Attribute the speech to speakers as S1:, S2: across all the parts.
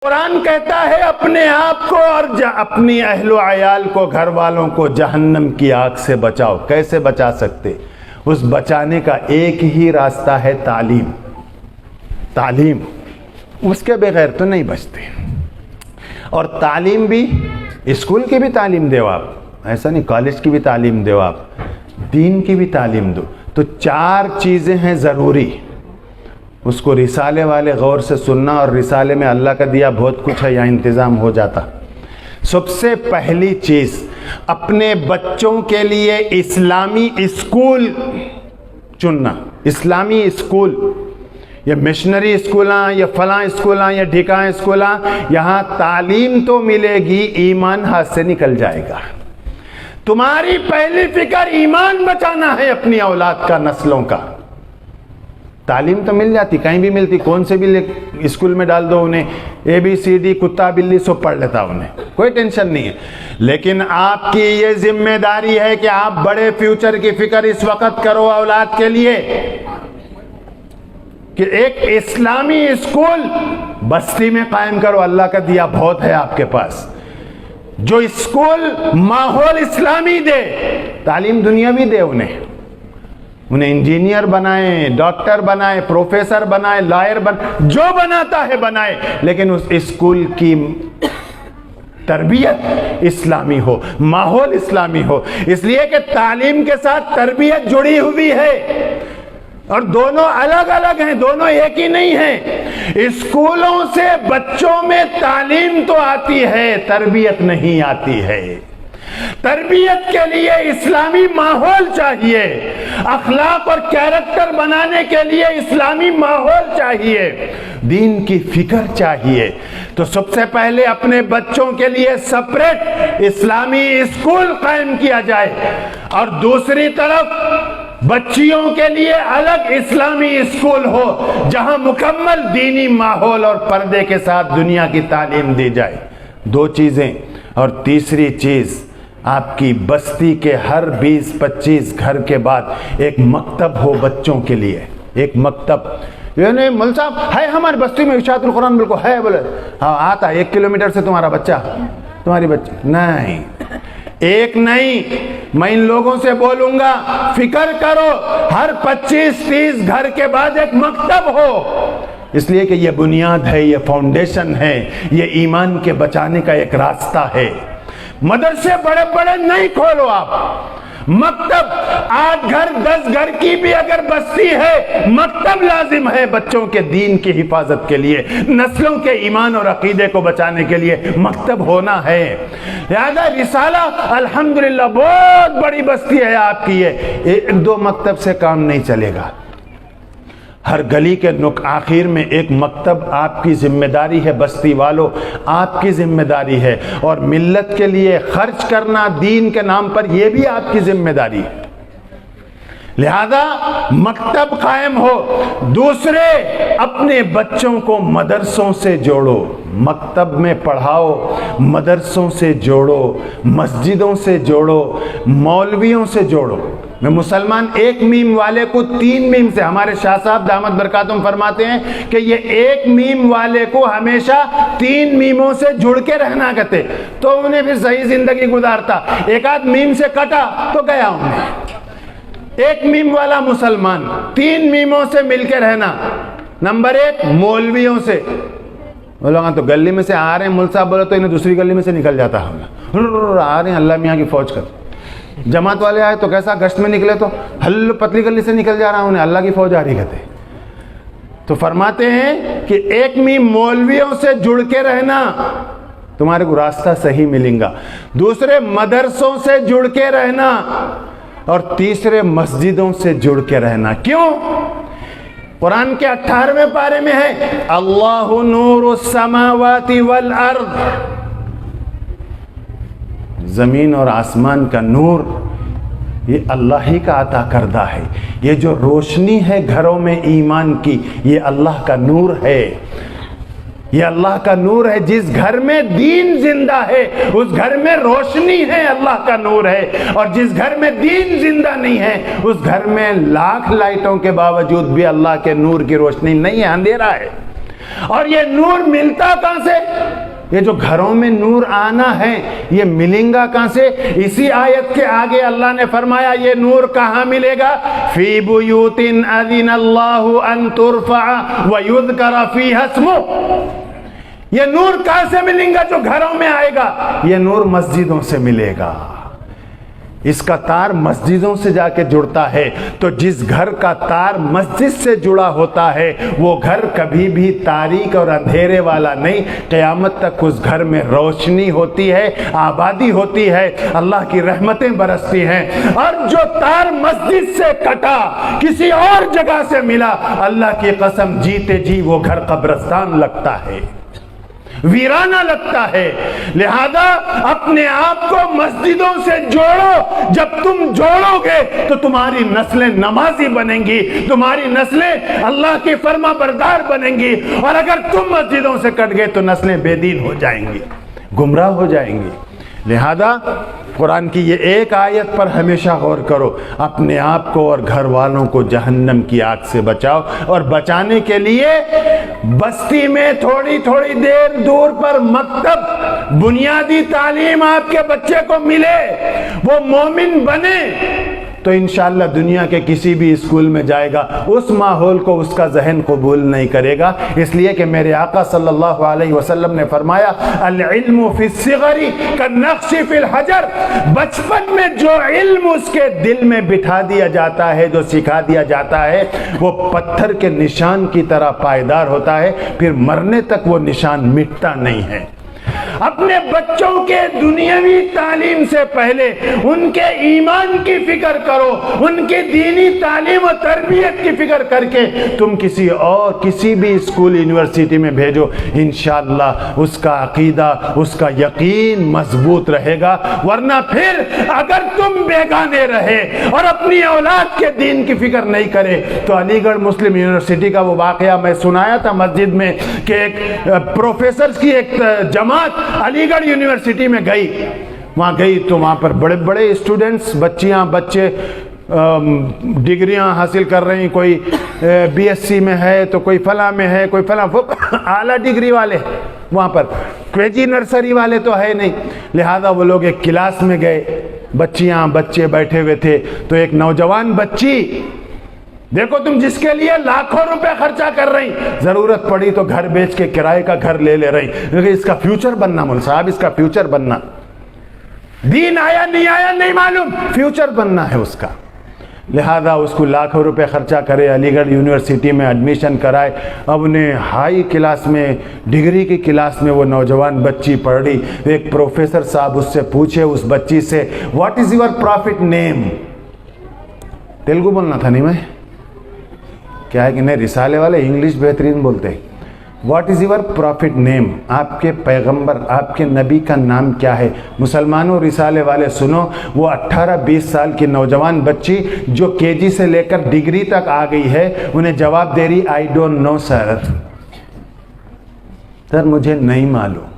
S1: قرآن کہتا ہے اپنے آپ کو اور اپنی اہل و عیال کو، گھر والوں کو جہنم کی آگ سے بچاؤ۔ کیسے بچا سکتے؟ اس بچانے کا ایک ہی راستہ ہے تعلیم۔ تعلیم، اس کے بغیر تو نہیں بچتے۔ اور تعلیم بھی اسکول کی بھی تعلیم دو آپ، ایسا نہیں کالج کی بھی تعلیم دو آپ، دین کی بھی تعلیم دو۔ تو 4 چیزیں ہیں ضروری، اس کو رسالے والے غور سے سننا، اور رسالے میں اللہ کا دیا بہت کچھ ہے، یہاں انتظام ہو جاتا۔ سب سے پہلی چیز، اپنے بچوں کے لیے اسلامی اسکول چننا۔ اسلامی اسکول، یہ مشنری اسکولاں، یہ فلاں اسکولاں، یہ ڈھکاں اسکولاں، یہاں تعلیم تو ملے گی، ایمان ہاتھ سے نکل جائے گا۔ تمہاری پہلی فکر ایمان بچانا ہے اپنی اولاد کا، نسلوں کا۔ تعلیم تو مل جاتی، کہیں بھی ملتی، کون سے بھی اسکول میں ڈال دو انہیں، ABCD کتا بلی سب پڑھ لیتا انہیں، کوئی ٹینشن نہیں ہے۔ لیکن آپ کی یہ ذمہ داری ہے کہ آپ بڑے فیوچر کی فکر اس وقت کرو اولاد کے لیے، کہ ایک اسلامی اسکول بستی میں قائم کرو۔ اللہ کا دیا بہت ہے آپ کے پاس، جو اسکول ماحول اسلامی دے، تعلیم دنیاوی دے انہیں انجینئر بنائے، ڈاکٹر بنائے، پروفیسر بنائے، لائر بنائے، جو بناتا ہے بنائے، لیکن اس اسکول کی تربیت اسلامی ہو، ماحول اسلامی ہو۔ اس لیے کہ تعلیم کے ساتھ تربیت جڑی ہوئی ہے، اور دونوں الگ الگ ہیں، دونوں ایک ہی نہیں ہیں۔ اسکولوں سے بچوں میں تعلیم تو آتی ہے، تربیت نہیں آتی ہے۔ تربیت کے لیے اسلامی ماحول چاہیے، اخلاق اور کیریکٹر بنانے کے لیے اسلامی ماحول چاہیے، دین کی فکر چاہیے۔ تو سب سے پہلے اپنے بچوں کے لیے سپریٹ اسلامی اسکول قائم کیا جائے، اور دوسری طرف بچیوں کے لیے الگ اسلامی اسکول ہو، جہاں مکمل دینی ماحول اور پردے کے ساتھ دنیا کی تعلیم دی جائے۔ 2 چیزیں۔ اور تیسری چیز، آپ کی بستی کے ہر 20-25 گھر کے بعد ایک مکتب ہو بچوں کے لیے، ایک مکتب۔ یعنی مول صاحب ہے ہماری بستی میں اشاعت القرآن بالکل ہے، بولے ہاں آتا 1 کلومیٹر سے تمہارا بچہ، تمہاری بچی نہیں، ایک نہیں، میں ان لوگوں سے بولوں گا فکر کرو ہر 25-30 گھر کے بعد ایک مکتب ہو، اس لیے کہ یہ بنیاد ہے، یہ فاؤنڈیشن ہے، یہ ایمان کے بچانے کا ایک راستہ ہے۔ مدرسے بڑے بڑے نہیں کھولو آپ، مکتب 8 گھر 10 گھر کی بھی اگر بستی ہے، مکتب لازم ہے بچوں کے دین کی حفاظت کے لیے، نسلوں کے ایمان اور عقیدے کو بچانے کے لیے مکتب ہونا ہے۔ لہذا رسالہ الحمدللہ بہت بڑی بستی ہے آپ کی، یہ 1-2 مکتب سے کام نہیں چلے گا۔ ہر گلی کے آخر میں ایک مکتب آپ کی ذمہ داری ہے، بستی والوں آپ کی ذمہ داری ہے، اور ملت کے لیے خرچ کرنا دین کے نام پر یہ بھی آپ کی ذمہ داری ہے۔ لہذا مکتب قائم ہو۔ دوسرے، اپنے بچوں کو مدرسوں سے جوڑو، مکتب میں پڑھاؤ، مدرسوں سے جوڑو، مسجدوں سے جوڑو، مولویوں سے جوڑو۔ میں مسلمان 1 میم والے کو 3 میم سے، ہمارے شاہ صاحب دامت برکاتہم فرماتے ہیں کہ یہ 1 میم والے کو ہمیشہ 3 میموں سے جڑ کے رہنا کہتے، تو انہیں پھر صحیح زندگی گزارتا۔ 1 میم سے کٹا تو گیا انہیں۔ 1 میم والا مسلمان 3 میموں سے مل کے رہنا۔ نمبر 1 مولویوں سے، وہ لوگ تو گلی میں سے آ رہے ہیں، مول صاحب بولے تو انہیں دوسری گلی میں سے نکل جاتا ہے، آ رہے ہیں اللہ میاں کی فوج کر۔ جماعت والے آئے تو کیسا گشت میں نکلے تو پتلی گلی سے نکل جا رہا ہوں، انہیں اللہ کی فوج آ رہی کہتے۔ تو فرماتے ہیں کہ 1 میم مولویوں سے جڑ کے رہنا، تمہارے کو راستہ صحیح ملیں گا۔ دوسرے مدرسوں سے جڑ کے رہنا، اور تیسرے مسجدوں سے جڑ کے رہنا۔ کیوں؟ قرآن کے 18ویں پارے میں ہے اللہ نور السماوات والارض، زمین اور آسمان کا نور یہ اللہ ہی کا عطا کردہ ہے۔ یہ جو روشنی ہے گھروں میں ایمان کی، یہ اللہ کا نور ہے، یہ اللہ کا نور ہے۔ جس گھر میں دین زندہ ہے اس گھر میں روشنی ہے، اللہ کا نور ہے، اور جس گھر میں دین زندہ نہیں ہے اس گھر میں لاکھ لائٹوں کے باوجود بھی اللہ کے نور کی روشنی نہیں ہے، اندھیرا ہے۔ اور یہ نور ملتا کہاں سے؟ یہ جو گھروں میں نور آنا ہے یہ ملیں گا کہاں سے؟ اسی آیت کے آگے اللہ نے فرمایا یہ نور کہاں ملے گا؟ فی بیوت اذن اللہ ان ترفع ویذکر فیہا اسمہ۔ یہ نور کہاں سے ملیں گا جو گھروں میں آئے گا؟ یہ نور مسجدوں سے ملے گا۔ اس کا تار مسجدوں سے جا کے جڑتا ہے، تو جس گھر کا تار مسجد سے جڑا ہوتا ہے وہ گھر کبھی بھی تاریک اور اندھیرے والا نہیں، قیامت تک اس گھر میں روشنی ہوتی ہے، آبادی ہوتی ہے، اللہ کی رحمتیں برستی ہیں۔ اور جو تار مسجد سے کٹا کسی اور جگہ سے ملا، اللہ کی قسم جیتے جی وہ گھر قبرستان لگتا ہے، ویرانہ لگتا ہے۔ لہذا اپنے آپ کو مسجدوں سے جوڑو، جب تم جوڑو گے تو تمہاری نسلیں نمازی بنیں گی، تمہاری نسلیں اللہ کی فرما بردار بنیں گی، اور اگر تم مسجدوں سے کٹ گئے تو نسلیں بے دین ہو جائیں گی، گمراہ ہو جائیں گی۔ لہذا قرآن کی یہ ایک آیت پر ہمیشہ غور کرو، اپنے آپ کو اور گھر والوں کو جہنم کی آگ سے بچاؤ، اور بچانے کے لیے بستی میں تھوڑی تھوڑی دیر دور پر مکتب، بنیادی تعلیم آپ کے بچے کو ملے، وہ مومن بنے، تو انشاءاللہ دنیا کے کسی بھی اسکول میں جائے گا اس ماحول کو اس کا ذہن قبول نہیں کرے گا، اس لیے کہ میرے آقا صلی اللہ علیہ وسلم نے فرمایا العلم فی الصغر کالنقش فی الحجر، بچپن میں جو علم اس کے دل میں بٹھا دیا جاتا ہے، جو سکھا دیا جاتا ہے، وہ پتھر کے نشان کی طرح پائیدار ہوتا ہے، پھر مرنے تک وہ نشان مٹتا نہیں ہے۔ اپنے بچوں کے دنیاوی تعلیم سے پہلے ان کے ایمان کی فکر کرو، ان کی دینی تعلیم و تربیت کی فکر کر کے تم کسی بھی اسکول یونیورسٹی میں بھیجو، انشاءاللہ اس کا عقیدہ، اس کا یقین مضبوط رہے گا۔ ورنہ پھر اگر تم بیگانے رہے اور اپنی اولاد کے دین کی فکر نہیں کرے تو علی گڑھ مسلم یونیورسٹی کا وہ واقعہ میں سنایا تھا مسجد میں کہ ایک پروفیسرز کی ایک جماعت علی گڑھ یونیورسٹی میں گئی، وہاں گئی تو وہاں پر بڑے بڑے اسٹوڈنٹس، بچیاں بچے ڈگریاں حاصل کر رہی، کوئی بی ایس سی میں ہے تو کوئی فلاں میں ہے، کوئی فلاں، اعلیٰ ڈگری والے وہاں پر، کے جی نرسری والے تو ہے نہیں۔ لہذا وہ لوگ ایک کلاس میں گئے، بچیاں بچے بیٹھے ہوئے تھے، تو ایک نوجوان بچی، دیکھو تم جس کے لیے لاکھوں روپے خرچہ کر رہی، ضرورت پڑی تو گھر بیچ کے کرائے کا گھر لے رہی، لیکن اس کا فیوچر بننا، مول صاحب اس کا فیوچر بننا، دین آیا نہیں معلوم، فیوچر بننا ہے اس کا۔ لہذا اس کو لاکھوں روپے خرچہ کرے، علی گڑھ یونیورسٹی میں ایڈمیشن کرائے، اب انہیں ہائی کلاس میں، ڈگری کی کلاس میں وہ نوجوان بچی پڑھ رہی، ایک پروفیسر صاحب اس سے پوچھے اس بچی سے واٹ از یور پروفٹ نیم، تیلگو بولنا تھا نہیں میں، کیا ہے کہ نہیں رسالے والے انگلش بہترین بولتے ہیں، واٹ از یور پروفٹ نیم، آپ کے پیغمبر، آپ کے نبی کا نام کیا ہے؟ مسلمانوں رسالے والے سنو، وہ 18-20 سال کی نوجوان بچی جو کے جی سے لے کر ڈگری تک آ گئی ہے، انہیں جواب دے رہی آئی ڈونٹ نو سر، مجھے نہیں معلوم۔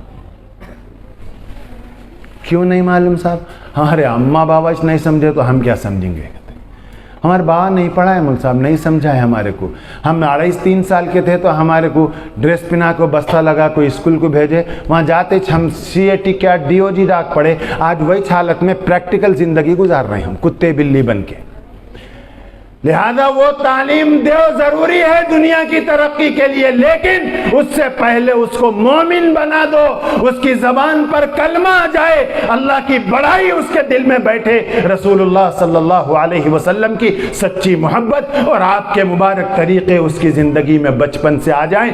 S1: کیوں نہیں معلوم صاحب؟ ہمارے اماں بابا نہیں سمجھے تو ہم کیا سمجھیں گے؟ ہمارے بابا نہیں پڑھا ہے مول صاحب، نہیں سمجھا ہے ہمارے کو، ہم 2.5-3 سال کے تھے تو ہمارے کو ڈریس پہنا کو بستہ لگا کوئی اسکول کو بھیجے، وہاں جاتے ہم سی اے ٹی کیا ڈی او جی ڈاک پڑھے، آج وہی حالت میں پریکٹیکل زندگی گزار رہے ہیں ہم، کتے بلی بن کے۔ لہذا وہ تعلیم دو ضروری ہے دنیا کی ترقی کے لیے، لیکن اس سے پہلے اس کو مومن بنا دو، اس کی زبان پر کلمہ آ جائے، اللہ کی بڑائی اس کے دل میں بیٹھے، رسول اللہ صلی اللہ علیہ وسلم کی سچی محبت اور آپ کے مبارک طریقے اس کی زندگی میں بچپن سے آ جائیں۔